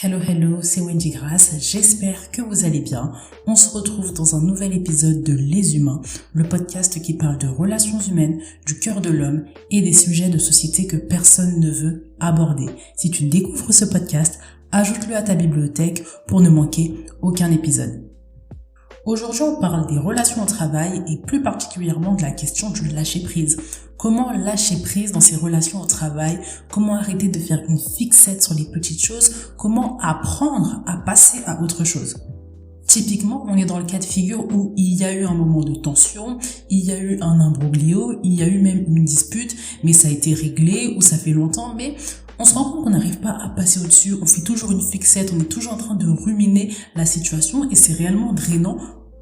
Hello, hello, c'est Wendy Grace, j'espère que vous allez bien. On se retrouve dans un nouvel épisode de Les Humains, le podcast qui parle de relations humaines, du cœur de l'homme et des sujets de société que personne ne veut aborder. Si tu découvres ce podcast, ajoute-le à ta bibliothèque pour ne manquer aucun épisode. Aujourd'hui, on parle des relations au travail et plus particulièrement de la question du lâcher-prise. Comment lâcher prise dans ses relations au travail? Comment arrêter de faire une fixette sur les petites choses? Comment apprendre à passer à autre chose? Typiquement, on est dans le cas de figure où il y a eu un moment de tension, il y a eu un imbroglio, il y a eu même une dispute, mais ça a été réglé ou ça fait longtemps, mais on se rend compte qu'on n'arrive pas à passer au-dessus, on fait toujours une fixette, on est toujours en train de ruminer la situation et c'est réellement drainant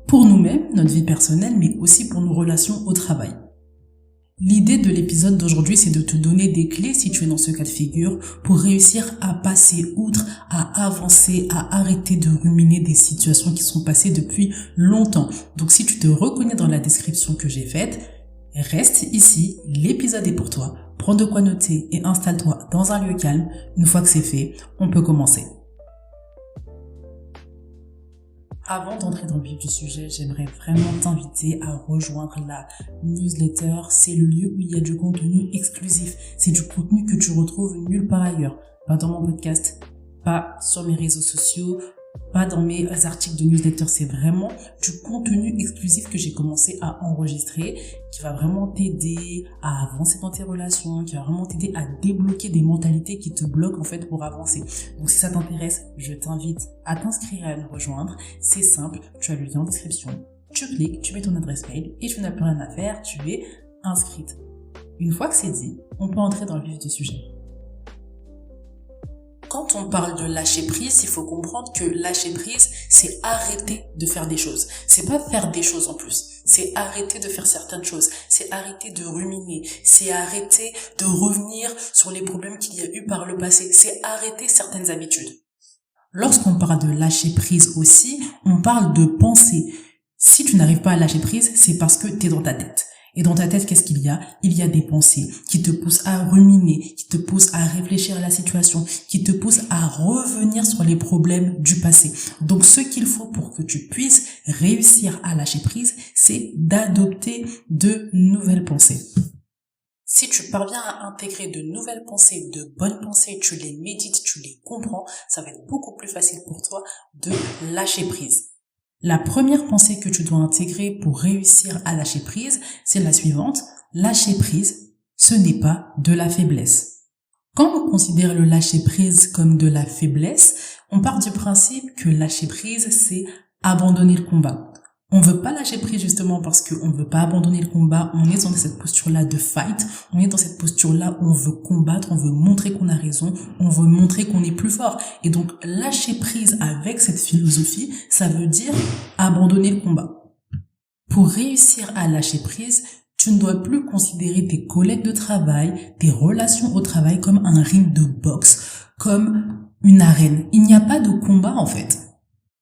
pour nous-mêmes, notre vie personnelle, mais aussi pour nos relations au travail. L'idée de l'épisode d'aujourd'hui, c'est de te donner des clés si tu es dans ce cas de figure pour réussir à passer outre, à avancer, à arrêter de ruminer des situations qui sont passées depuis longtemps. Donc si tu te reconnais dans la description que j'ai faite, reste ici, l'épisode est pour toi. Prends de quoi noter et installe-toi dans un lieu calme. Une fois que c'est fait, on peut commencer. Avant d'entrer dans le vif du sujet, j'aimerais vraiment t'inviter à rejoindre la newsletter. C'est le lieu où il y a du contenu exclusif. C'est du contenu que tu retrouves nulle part ailleurs. Pas dans mon podcast, pas sur mes réseaux sociaux, pas dans mes articles de newsletter. C'est vraiment du contenu exclusif que j'ai commencé à enregistrer, qui va vraiment t'aider à avancer dans tes relations, qui va vraiment t'aider à débloquer des mentalités qui te bloquent en fait pour avancer. Donc si ça t'intéresse, je t'invite à t'inscrire et à me rejoindre. C'est simple, tu as le lien en description. Tu cliques, tu mets ton adresse mail et tu n'as plus rien à faire, tu es inscrite. Une fois que c'est dit, on peut entrer dans le vif du sujet. Quand on parle de lâcher prise, il faut comprendre que lâcher prise, c'est arrêter de faire des choses. C'est pas faire des choses en plus. C'est arrêter de faire certaines choses. C'est arrêter de ruminer. C'est arrêter de revenir sur les problèmes qu'il y a eu par le passé. C'est arrêter certaines habitudes. Lorsqu'on parle de lâcher prise aussi, on parle de penser. Si tu n'arrives pas à lâcher prise, c'est parce que tu es dans ta tête. Et dans ta tête, qu'est-ce qu'il y a? Il y a des pensées qui te poussent à ruminer, qui te poussent à réfléchir à la situation, qui te poussent à revenir sur les problèmes du passé. Donc, ce qu'il faut pour que tu puisses réussir à lâcher prise, c'est d'adopter de nouvelles pensées. Si tu parviens à intégrer de nouvelles pensées, de bonnes pensées, tu les médites, tu les comprends, ça va être beaucoup plus facile pour toi de lâcher prise. La première pensée que tu dois intégrer pour réussir à lâcher prise, c'est la suivante. Lâcher prise, ce n'est pas de la faiblesse. Quand on considère le lâcher prise comme de la faiblesse, on part du principe que lâcher prise, c'est abandonner le combat. On veut pas lâcher prise justement parce qu'on veut pas abandonner le combat. On est dans cette posture-là de fight. On est dans cette posture-là où on veut combattre, on veut montrer qu'on a raison, on veut montrer qu'on est plus fort. Et donc, lâcher prise avec cette philosophie, ça veut dire abandonner le combat. Pour réussir à lâcher prise, tu ne dois plus considérer tes collègues de travail, tes relations au travail comme un ring de boxe, comme une arène. Il n'y a pas de combat en fait.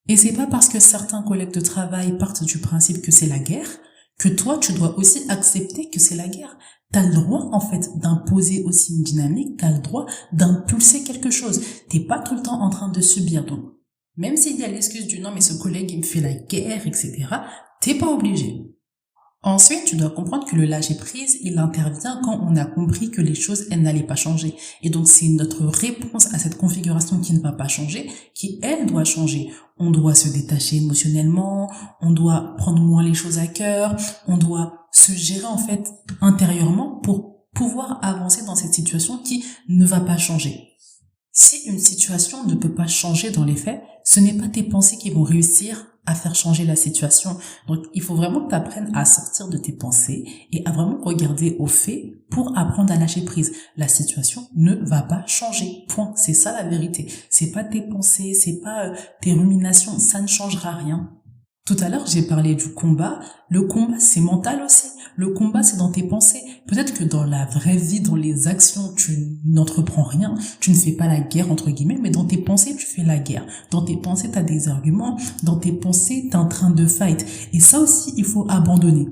Et c'est pas parce que certains collègues de travail partent du principe que c'est la guerre, que toi, tu dois aussi accepter que c'est la guerre. T'as le droit, en fait, d'imposer aussi une dynamique, t'as le droit d'impulser quelque chose. T'es pas tout le temps en train de subir. Donc, même s'il y a l'excuse du non, mais ce collègue, il me fait la guerre, etc., t'es pas obligé. Ensuite, tu dois comprendre que le lâcher prise, il intervient quand on a compris que les choses, elles n'allaient pas changer. Et donc, c'est notre réponse à cette configuration qui ne va pas changer, qui, elle, doit changer. On doit se détacher émotionnellement, on doit prendre moins les choses à cœur, on doit se gérer, en fait, intérieurement pour pouvoir avancer dans cette situation qui ne va pas changer. Si une situation ne peut pas changer dans les faits, ce n'est pas tes pensées qui vont réussir à faire changer la situation. Donc, il faut vraiment que tu apprennes à sortir de tes pensées et à vraiment regarder aux faits pour apprendre à lâcher prise. La situation ne va pas changer. Point. C'est ça la vérité. C'est pas tes pensées, c'est pas tes ruminations. Ça ne changera rien. Tout à l'heure, j'ai parlé du combat. Le combat, c'est mental aussi. Le combat, c'est dans tes pensées. Peut-être que dans la vraie vie, dans les actions, tu n'entreprends rien. Tu ne fais pas la guerre, entre guillemets, mais dans tes pensées, tu fais la guerre. Dans tes pensées, tu as des arguments. Dans tes pensées, tu es en train de fight. Et ça aussi, il faut abandonner.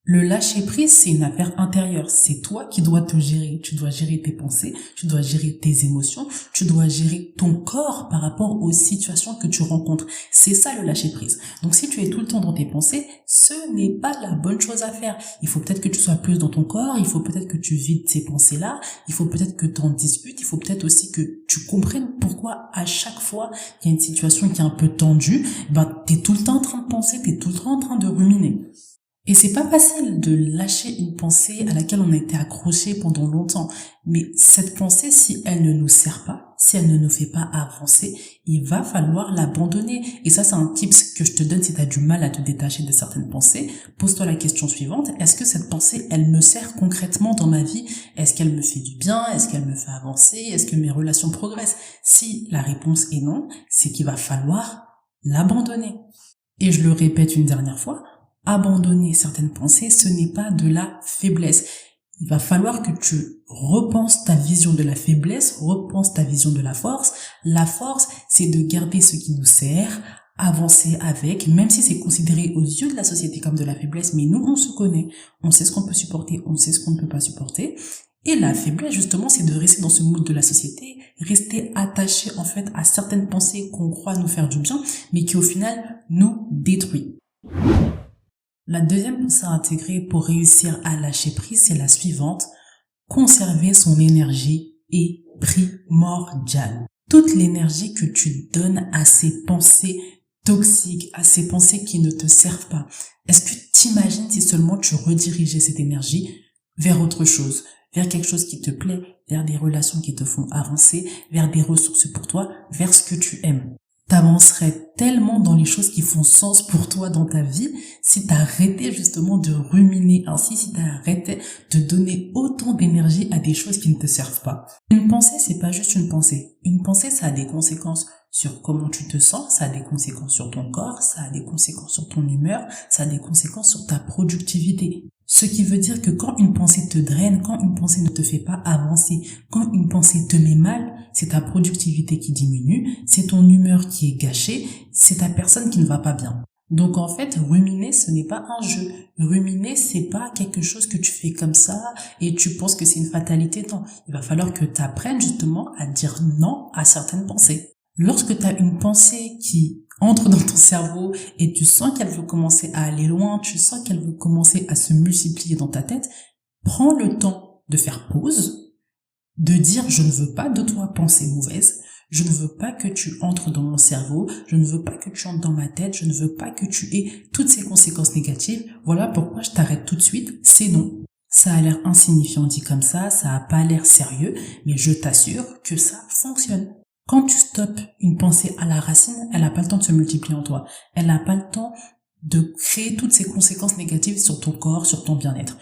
Le lâcher prise, c'est une affaire intérieure. C'est toi qui dois te gérer. Tu dois gérer tes pensées, tu dois gérer tes émotions, tu dois gérer ton corps par rapport aux situations que tu rencontres. C'est ça le lâcher prise. Donc si tu es tout le temps dans tes pensées, ce n'est pas la bonne chose à faire. Il faut peut-être que tu sois plus dans ton corps, il faut peut-être que tu vides ces pensées-là, il faut peut-être que tu en discutes, il faut peut-être aussi que tu comprennes pourquoi à chaque fois qu'il y a une situation qui est un peu tendue, t'es tout le temps en train de penser, t'es tout le temps en train de ruminer. Et c'est pas facile de lâcher une pensée à laquelle on a été accroché pendant longtemps. Mais cette pensée, si elle ne nous sert pas, si elle ne nous fait pas avancer, il va falloir l'abandonner. Et ça, c'est un tips que je te donne si tu as du mal à te détacher de certaines pensées. Pose-toi la question suivante. Est-ce que cette pensée, elle me sert concrètement dans ma vie? Est-ce qu'elle me fait du bien? Est-ce qu'elle me fait avancer? Est-ce que mes relations progressent? Si la réponse est non, c'est qu'il va falloir l'abandonner. Et je le répète une dernière fois, abandonner certaines pensées, ce n'est pas de la faiblesse. Il va falloir que tu repenses ta vision de la faiblesse, repenses ta vision de la force. La force, c'est de garder ce qui nous sert, avancer avec, même si c'est considéré aux yeux de la société comme de la faiblesse, mais nous, on se connaît, on sait ce qu'on peut supporter, on sait ce qu'on ne peut pas supporter. Et la faiblesse, justement, c'est de rester dans ce mood de la société, rester attaché, en fait, à certaines pensées qu'on croit nous faire du bien, mais qui, au final, nous détruit. La deuxième pensée à intégrer pour réussir à lâcher prise, c'est la suivante. Conserver son énergie est primordial. Toute l'énergie que tu donnes à ces pensées toxiques, à ces pensées qui ne te servent pas, est-ce que t'imagines si seulement tu redirigeais cette énergie vers autre chose, vers quelque chose qui te plaît, vers des relations qui te font avancer, vers des ressources pour toi, vers ce que tu aimes? T'avancerais tellement dans les choses qui font sens pour toi dans ta vie si t'arrêtais justement de ruminer ainsi, si t'arrêtais de donner autant d'énergie à des choses qui ne te servent pas. Une pensée, c'est pas juste une pensée. Une pensée, ça a des conséquences sur comment tu te sens, ça a des conséquences sur ton corps, ça a des conséquences sur ton humeur, ça a des conséquences sur ta productivité. Ce qui veut dire que quand une pensée te draine, quand une pensée ne te fait pas avancer, quand une pensée te met mal, c'est ta productivité qui diminue, c'est ton humeur qui est gâchée, c'est ta personne qui ne va pas bien. Donc en fait, ruminer, ce n'est pas un jeu. Ruminer, c'est pas quelque chose que tu fais comme ça et tu penses que c'est une fatalité. Non, il va falloir que tu apprennes justement à dire non à certaines pensées. Lorsque tu as une pensée qui entre dans ton cerveau et tu sens qu'elle veut commencer à aller loin, tu sens qu'elle veut commencer à se multiplier dans ta tête, prends le temps de faire pause, de dire je ne veux pas de toi pensée mauvaise, je ne veux pas que tu entres dans mon cerveau, je ne veux pas que tu entres dans ma tête, je ne veux pas que tu aies toutes ces conséquences négatives, voilà pourquoi je t'arrête tout de suite, c'est non. Ça a l'air insignifiant dit comme ça a pas l'air sérieux, mais je t'assure que ça fonctionne. Quand tu stoppes une pensée à la racine, elle n'a pas le temps de se multiplier en toi. Elle n'a pas le temps de créer toutes ces conséquences négatives sur ton corps, sur ton bien-être.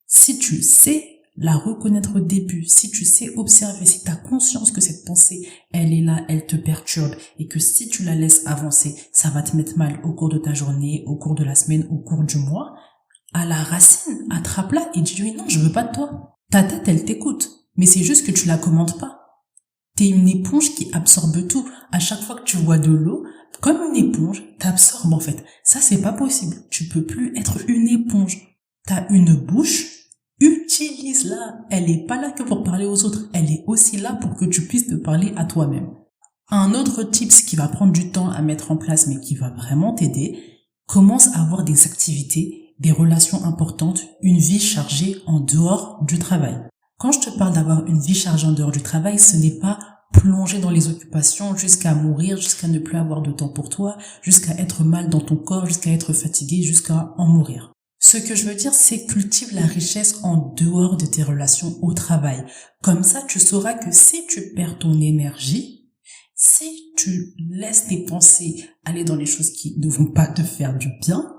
Si tu sais la reconnaître au début, si tu sais observer, si tu as conscience que cette pensée, elle est là, elle te perturbe et que si tu la laisses avancer, ça va te mettre mal au cours de ta journée, au cours de la semaine, au cours du mois, à la racine, attrape-la et dis-lui non, je veux pas de toi. Ta tête, elle t'écoute, mais c'est juste que tu la commandes pas. T'es une éponge qui absorbe tout. À chaque fois que tu vois de l'eau, comme une éponge, t'absorbes en fait. Ça, c'est pas possible. Tu peux plus être une éponge. T'as une bouche, utilise-la. Elle est pas là que pour parler aux autres. Elle est aussi là pour que tu puisses te parler à toi-même. Un autre tips qui va prendre du temps à mettre en place, mais qui va vraiment t'aider, commence à avoir des activités, des relations importantes, une vie chargée en dehors du travail. Quand je te parle d'avoir une vie chargée en dehors du travail, ce n'est pas plonger dans les occupations jusqu'à mourir, jusqu'à ne plus avoir de temps pour toi, jusqu'à être mal dans ton corps, jusqu'à être fatigué, jusqu'à en mourir. Ce que je veux dire, c'est cultive la richesse en dehors de tes relations au travail. Comme ça, tu sauras que si tu perds ton énergie, si tu laisses tes pensées aller dans les choses qui ne vont pas te faire du bien,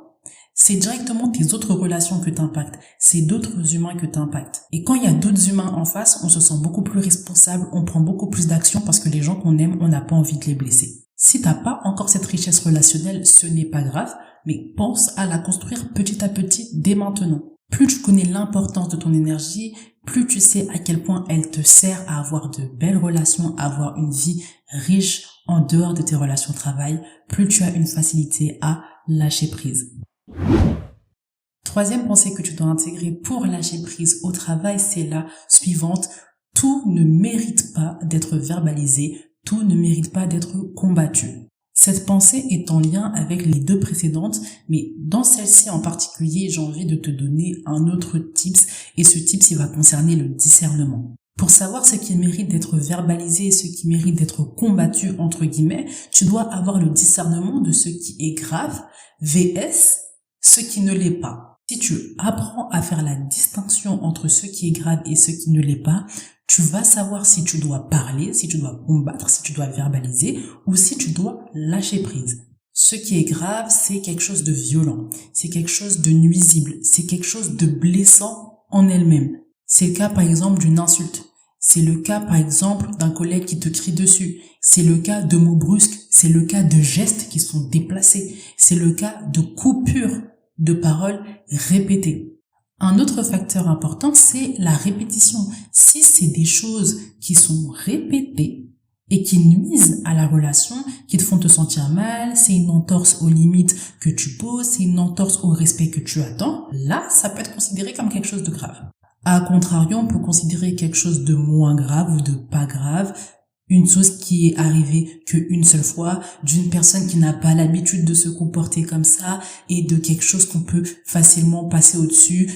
c'est directement tes autres relations que t'impactent, c'est d'autres humains que t'impactent. Et quand il y a d'autres humains en face, on se sent beaucoup plus responsable, on prend beaucoup plus d'action parce que les gens qu'on aime, on n'a pas envie de les blesser. Si t'as pas encore cette richesse relationnelle, ce n'est pas grave, mais pense à la construire petit à petit dès maintenant. Plus tu connais l'importance de ton énergie, plus tu sais à quel point elle te sert à avoir de belles relations, à avoir une vie riche en dehors de tes relations de travail, plus tu as une facilité à lâcher prise. Troisième pensée que tu dois intégrer pour lâcher prise au travail, c'est la suivante. Tout ne mérite pas d'être verbalisé, tout ne mérite pas d'être combattu. Cette pensée est en lien avec les deux précédentes, mais dans celle-ci en particulier, j'ai envie de te donner un autre tips, et ce tips, il va concerner le discernement. Pour savoir ce qui mérite d'être verbalisé et ce qui mérite d'être combattu, entre guillemets, tu dois avoir le discernement de ce qui est grave, vs ce qui ne l'est pas. Si tu apprends à faire la distinction entre ce qui est grave et ce qui ne l'est pas, tu vas savoir si tu dois parler, si tu dois combattre, si tu dois verbaliser ou si tu dois lâcher prise. Ce qui est grave, c'est quelque chose de violent, c'est quelque chose de nuisible, c'est quelque chose de blessant en elle-même. C'est le cas par exemple d'une insulte. C'est le cas par exemple d'un collègue qui te crie dessus. C'est le cas de mots brusques. C'est le cas de gestes qui sont déplacés. C'est le cas de coupures de paroles répétées. Un autre facteur important, c'est la répétition. Si c'est des choses qui sont répétées et qui nuisent à la relation, qui te font te sentir mal, c'est une entorse aux limites que tu poses, c'est une entorse au respect que tu attends, là, ça peut être considéré comme quelque chose de grave. À contrario, on peut considérer quelque chose de moins grave ou de pas grave, une chose qui est arrivée qu'une seule fois, d'une personne qui n'a pas l'habitude de se comporter comme ça, et de quelque chose qu'on peut facilement passer au-dessus.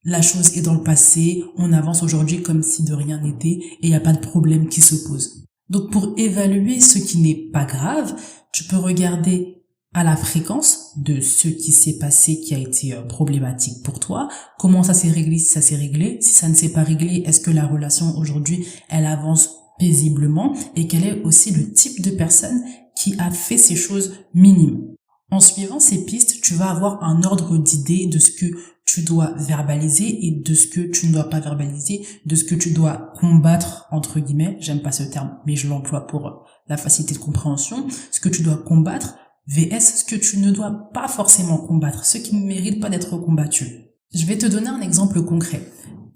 La chose est dans le passé, on avance aujourd'hui comme si de rien n'était, et il n'y a pas de problème qui se pose. Donc pour évaluer ce qui n'est pas grave, tu peux regarder à la fréquence de ce qui s'est passé qui a été problématique pour toi, comment ça s'est réglé, si ça s'est réglé, si ça ne s'est pas réglé, est-ce que la relation aujourd'hui, elle avance paisiblement, et quel est aussi le type de personne qui a fait ces choses minimes. En suivant ces pistes, tu vas avoir un ordre d'idées de ce que tu dois verbaliser et de ce que tu ne dois pas verbaliser, de ce que tu dois combattre, entre guillemets, j'aime pas ce terme, mais je l'emploie pour la facilité de compréhension, ce que tu dois combattre, vs ce que tu ne dois pas forcément combattre, ce qui ne mérite pas d'être combattu. Je vais te donner un exemple concret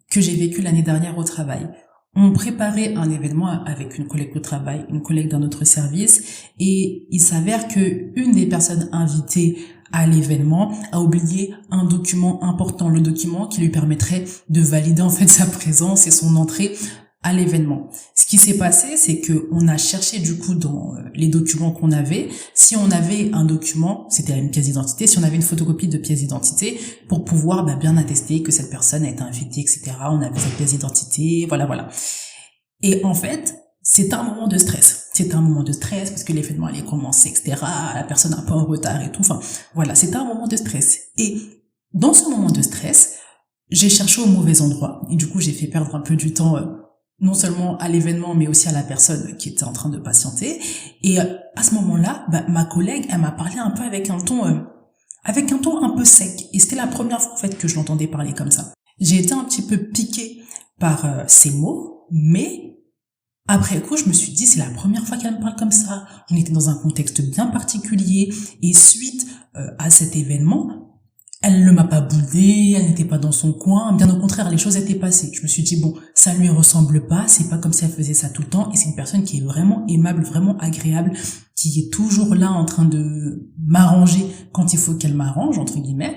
que j'ai vécu l'année dernière au travail. On préparait un événement avec une collègue de travail, une collègue d'un autre service, et il s'avère que une des personnes invitées à l'événement a oublié un document important, le document qui lui permettrait de valider en fait sa présence et son entrée à l'événement. Ce qui s'est passé, c'est que on a cherché du coup dans les documents qu'on avait, si on avait un document, c'était une pièce d'identité, si on avait une photocopie de pièce d'identité pour pouvoir bien attester que cette personne a été invitée, etc. On avait cette pièce d'identité, voilà. Et en fait, c'est un moment de stress. C'est un moment de stress parce que l'événement allait commencer, etc. La personne un peu en retard et tout. Enfin, voilà, c'est un moment de stress. Et dans ce moment de stress, j'ai cherché au mauvais endroit et du coup, j'ai fait perdre un peu du temps non seulement à l'événement, mais aussi à la personne qui était en train de patienter. Et à ce moment-là, ma collègue, elle m'a parlé un peu avec un ton un peu sec. Et c'était la première fois, en fait, que je l'entendais parler comme ça. J'ai été un petit peu piquée par ces mots, mais après coup, je me suis dit, c'est la première fois qu'elle me parle comme ça. On était dans un contexte bien particulier. Et suite à cet événement, elle ne m'a pas boudé, elle n'était pas dans son coin, bien au contraire, les choses étaient passées. Je me suis dit, bon, ça lui ressemble pas, c'est pas comme si elle faisait ça tout le temps, et c'est une personne qui est vraiment aimable, vraiment agréable, qui est toujours là en train de m'arranger quand il faut qu'elle m'arrange, entre guillemets.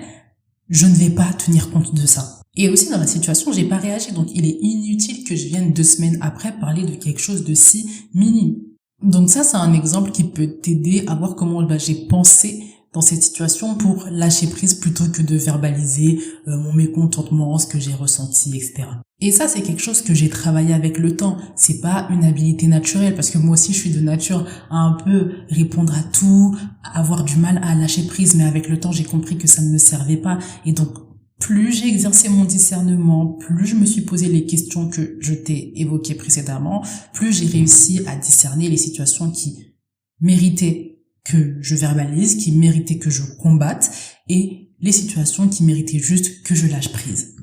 Je ne vais pas tenir compte de ça. Et aussi dans la situation, j'ai pas réagi, donc il est inutile que je vienne 2 semaines après parler de quelque chose de si minime. Donc ça, c'est un exemple qui peut t'aider à voir comment j'ai pensé dans cette situation pour lâcher prise plutôt que de verbaliser mon mécontentement, ce que j'ai ressenti, etc. Et ça, c'est quelque chose que j'ai travaillé avec le temps. C'est pas une habilité naturelle parce que moi aussi, je suis de nature à un peu répondre à tout, à avoir du mal à lâcher prise, mais avec le temps, j'ai compris que ça ne me servait pas. Et donc, plus j'ai exercé mon discernement, plus je me suis posé les questions que je t'ai évoquées précédemment, plus j'ai réussi à discerner les situations qui méritaient que je verbalise, qui méritait que je combatte, et les situations qui méritaient juste que je lâche prise.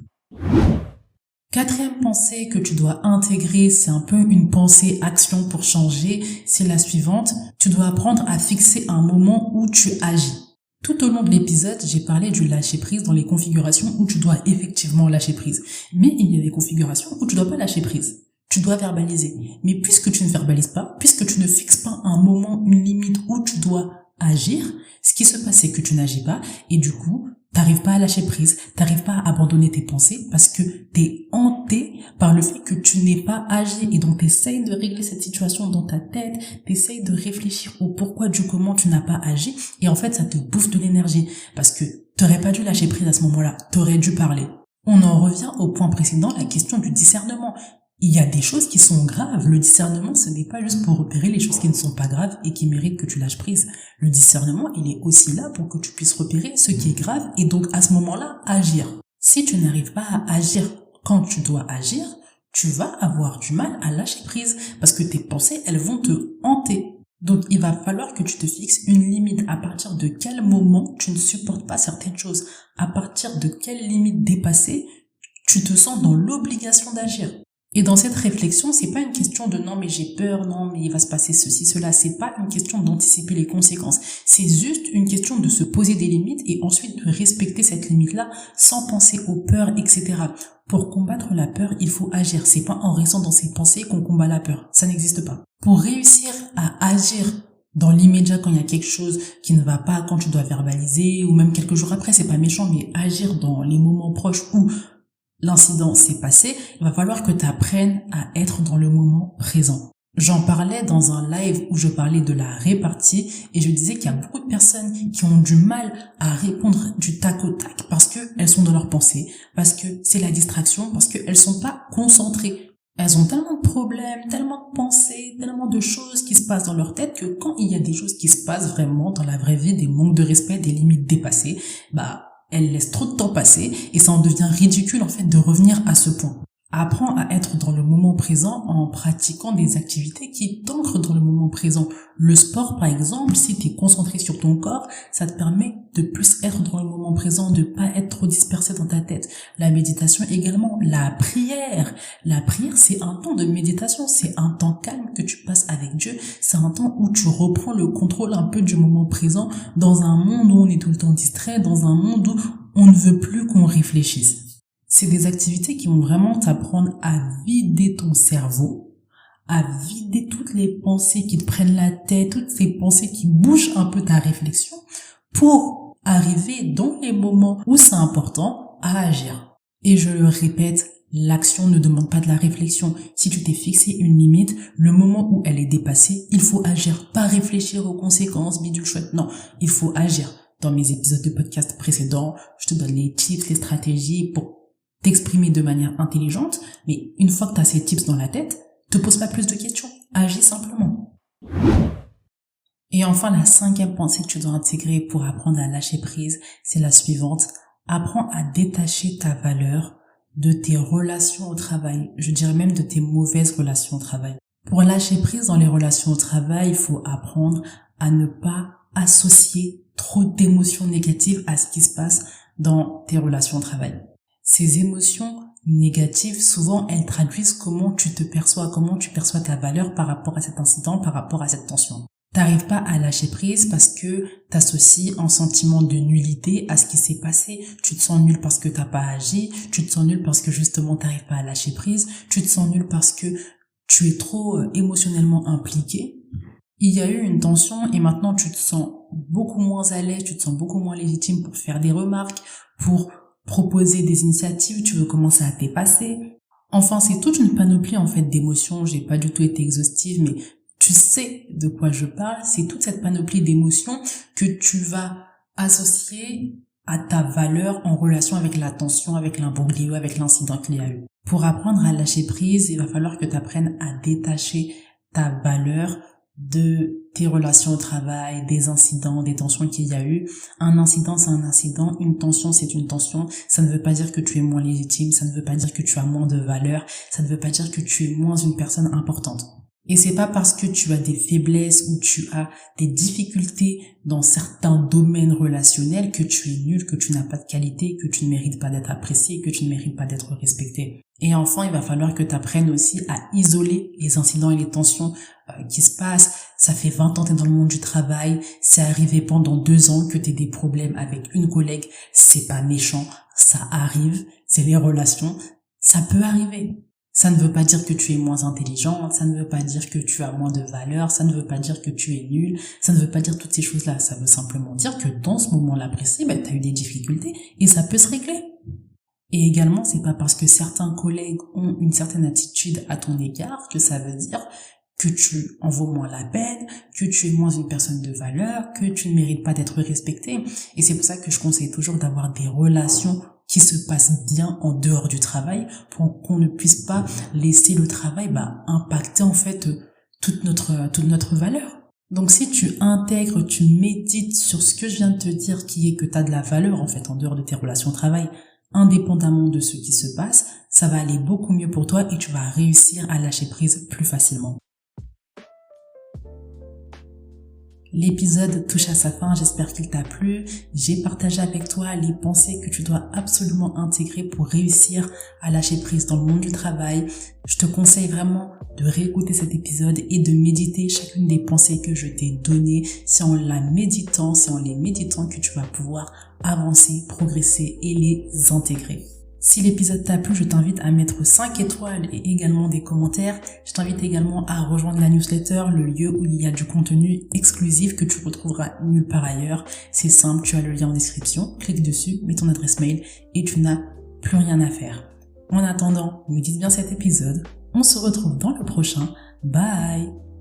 Quatrième pensée que tu dois intégrer, c'est un peu une pensée action pour changer, c'est la suivante. Tu dois apprendre à fixer un moment où tu agis. Tout au long de l'épisode, j'ai parlé du lâcher prise dans les configurations où tu dois effectivement lâcher prise. Mais il y a des configurations où tu dois pas lâcher prise. Tu dois verbaliser. Mais puisque tu ne verbalises pas, puisque tu ne fixes pas un moment, une limite où tu dois agir, ce qui se passe, c'est que tu n'agis pas et du coup, tu t'arrives pas à lâcher prise, t'arrives pas à abandonner tes pensées parce que t'es hanté par le fait que tu n'aies pas agi et donc t'essayes de régler cette situation dans ta tête, t'essayes de réfléchir au pourquoi du comment tu n'as pas agi et en fait ça te bouffe de l'énergie parce que t'aurais pas dû lâcher prise à ce moment-là, t'aurais dû parler. On en revient au point précédent, la question du discernement. Il y a des choses qui sont graves. Le discernement, ce n'est pas juste pour repérer les choses qui ne sont pas graves et qui méritent que tu lâches prise. Le discernement, il est aussi là pour que tu puisses repérer ce qui est grave et donc à ce moment-là, agir. Si tu n'arrives pas à agir quand tu dois agir, tu vas avoir du mal à lâcher prise parce que tes pensées, elles vont te hanter. Donc il va falloir que tu te fixes une limite. À partir de quel moment tu ne supportes pas certaines choses? À partir de quelle limite dépassée tu te sens dans l'obligation d'agir? Et dans cette réflexion, c'est pas une question de non mais j'ai peur, non mais il va se passer ceci, cela, c'est pas une question d'anticiper les conséquences. C'est juste une question de se poser des limites et ensuite de respecter cette limite-là sans penser aux peurs, etc. Pour combattre la peur, il faut agir. C'est pas en restant dans ses pensées qu'on combat la peur. Ça n'existe pas. Pour réussir à agir dans l'immédiat quand il y a quelque chose qui ne va pas, quand tu dois verbaliser ou même quelques jours après, c'est pas méchant, mais agir dans les moments proches où l'incident s'est passé, il va falloir que tu apprennes à être dans le moment présent. J'en parlais dans un live où je parlais de la répartie et je disais qu'il y a beaucoup de personnes qui ont du mal à répondre du tac au tac parce que elles sont dans leurs pensées, parce que c'est la distraction, parce qu'elles sont pas concentrées. Elles ont tellement de problèmes, tellement de pensées, tellement de choses qui se passent dans leur tête que quand il y a des choses qui se passent vraiment dans la vraie vie, des manques de respect, des limites dépassées, elle laisse trop de temps passer et ça en devient ridicule en fait de revenir à ce point. Apprends à être dans le moment présent en pratiquant des activités qui t'ancrent dans le moment présent. Le sport par exemple, si tu es concentré sur ton corps, ça te permet de plus être dans le moment présent, de pas être trop dispersé dans ta tête. La méditation également, la prière. La prière, c'est un temps de méditation, c'est un temps calme que tu passes avec Dieu, c'est un temps où tu reprends le contrôle un peu du moment présent dans un monde où on est tout le temps distrait, dans un monde où on ne veut plus qu'on réfléchisse. C'est des activités qui vont vraiment t'apprendre à vider ton cerveau, à vider toutes les pensées qui te prennent la tête, toutes ces pensées qui bougent un peu ta réflexion pour arriver dans les moments où c'est important à agir. Et je le répète, l'action ne demande pas de la réflexion. Si tu t'es fixé une limite, le moment où elle est dépassée, il faut agir, pas réfléchir aux conséquences, bidule chouette. Non, il faut agir. Dans mes épisodes de podcast précédents, je te donne les tips, les stratégies pour t'exprimer de manière intelligente, mais une fois que tu as ces tips dans la tête, te pose pas plus de questions, agis simplement. Et enfin, la 5e pensée que tu dois intégrer pour apprendre à lâcher prise, c'est la suivante. Apprends à détacher ta valeur de tes relations au travail, je dirais même de tes mauvaises relations au travail. Pour lâcher prise dans les relations au travail, il faut apprendre à ne pas associer trop d'émotions négatives à ce qui se passe dans tes relations au travail. Ces émotions négatives, souvent, elles traduisent comment tu te perçois, comment tu perçois ta valeur par rapport à cet incident, par rapport à cette tension. T'arrives pas à lâcher prise parce que t'associes un sentiment de nullité à ce qui s'est passé. Tu te sens nul parce que t'as pas agi, tu te sens nul parce que justement t'arrives pas à lâcher prise, tu te sens nul parce que tu es trop émotionnellement impliqué. Il y a eu une tension et maintenant tu te sens beaucoup moins à l'aise, tu te sens beaucoup moins légitime pour faire des remarques, pour proposer des initiatives, tu veux commencer à te dépasser. Enfin, c'est toute une panoplie en fait d'émotions, j'ai pas du tout été exhaustive, mais tu sais de quoi je parle, c'est toute cette panoplie d'émotions que tu vas associer à ta valeur en relation avec la tension, avec l'imbroglio, avec l'incident qu'il y a eu. Pour apprendre à lâcher prise, il va falloir que tu apprennes à détacher ta valeur de tes relations au travail, des incidents, des tensions qu'il y a eu. Un incident, c'est un incident. Une tension, c'est une tension. Ça ne veut pas dire que tu es moins légitime. Ça ne veut pas dire que tu as moins de valeur. Ça ne veut pas dire que tu es moins une personne importante. Et c'est pas parce que tu as des faiblesses ou tu as des difficultés dans certains domaines relationnels que tu es nul, que tu n'as pas de qualité, que tu ne mérites pas d'être apprécié, que tu ne mérites pas d'être respecté. Et enfin, il va falloir que tu apprennes aussi à isoler les incidents et les tensions qui se passent. Ça fait 20 ans que tu es dans le monde du travail, c'est arrivé pendant 2 ans que tu aies des problèmes avec une collègue, c'est pas méchant, ça arrive, c'est les relations, ça peut arriver. Ça ne veut pas dire que tu es moins intelligente, ça ne veut pas dire que tu as moins de valeur, ça ne veut pas dire que tu es nul, ça ne veut pas dire toutes ces choses-là. Ça veut simplement dire que dans ce moment-là précis, tu as eu des difficultés et ça peut se régler. Et également, c'est pas parce que certains collègues ont une certaine attitude à ton égard que ça veut dire que tu en vaux moins la peine, que tu es moins une personne de valeur, que tu ne mérites pas d'être respecté. Et c'est pour ça que je conseille toujours d'avoir des relations qui se passent bien en dehors du travail pour qu'on ne puisse pas laisser le travail impacter en fait toute notre valeur. Donc si tu intègres, tu médites sur ce que je viens de te dire, qui est que tu as de la valeur en fait en dehors de tes relations de travail, indépendamment de ce qui se passe, ça va aller beaucoup mieux pour toi et tu vas réussir à lâcher prise plus facilement. L'épisode touche à sa fin, j'espère qu'il t'a plu. J'ai partagé avec toi les pensées que tu dois absolument intégrer pour réussir à lâcher prise dans le monde du travail. Je te conseille vraiment de réécouter cet épisode et de méditer chacune des pensées que je t'ai données. C'est en les méditant que tu vas pouvoir avancer, progresser et les intégrer. Si l'épisode t'a plu, je t'invite à mettre 5 étoiles et également des commentaires. Je t'invite également à rejoindre la newsletter, le lieu où il y a du contenu exclusif que tu retrouveras nulle part ailleurs. C'est simple, tu as le lien en description, clique dessus, mets ton adresse mail et tu n'as plus rien à faire. En attendant, médite bien cet épisode. On se retrouve dans le prochain. Bye!